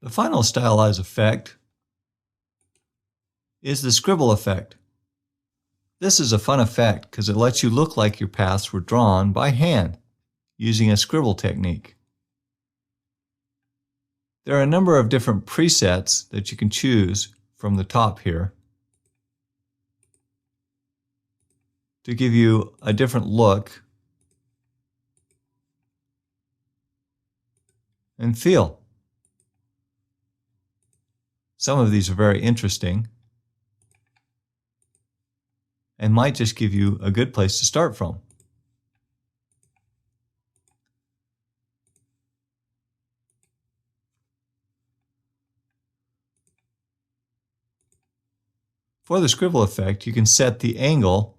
The final stylized effect is the scribble effect. This is a fun effect because it lets you look like your paths were drawn by hand using a scribble technique. There are a number of different presets that you can choose from the top here to give you a different look and feel. Some of these are very interesting and might just give you a good place to start from. For the scribble effect, you can set the angle,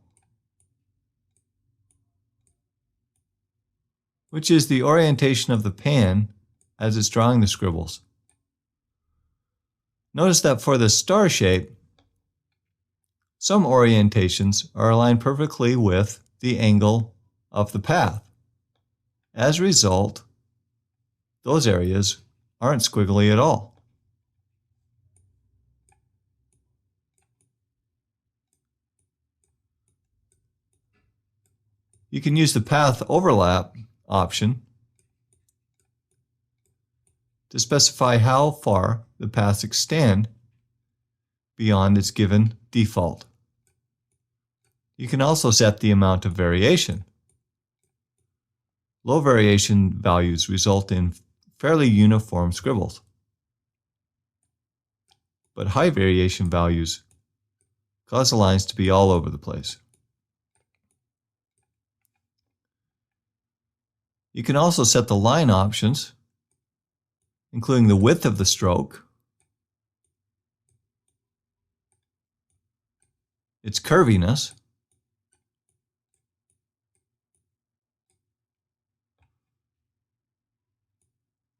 which is the orientation of the pen as it's drawing the scribbles. Notice that for the star shape, some orientations are aligned perfectly with the angle of the path. As a result, those areas aren't squiggly at all. You can use the path overlap option to specify how far the paths extend beyond its given default. You can also set the amount of variation. Low variation values result in fairly uniform scribbles, but high variation values cause the lines to be all over the place. You can also set the line options, including the width of the stroke, its curviness,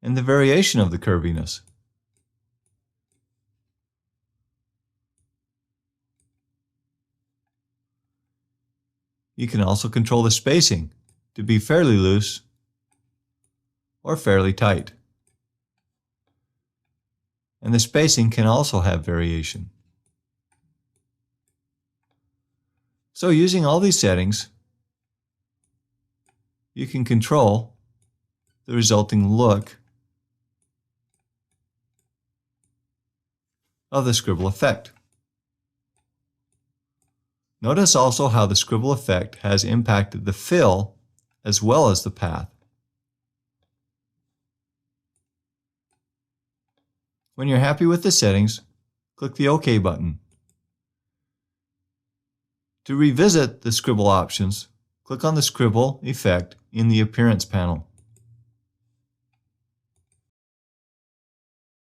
and the variation of the curviness. You can also control the spacing to be fairly loose or fairly tight. And the spacing can also have variation. So using all these settings, you can control the resulting look of the scribble effect. Notice also how the scribble effect has impacted the fill as well as the path. When you're happy with the settings, click the OK button. To revisit the scribble options, click on the scribble effect in the Appearance panel.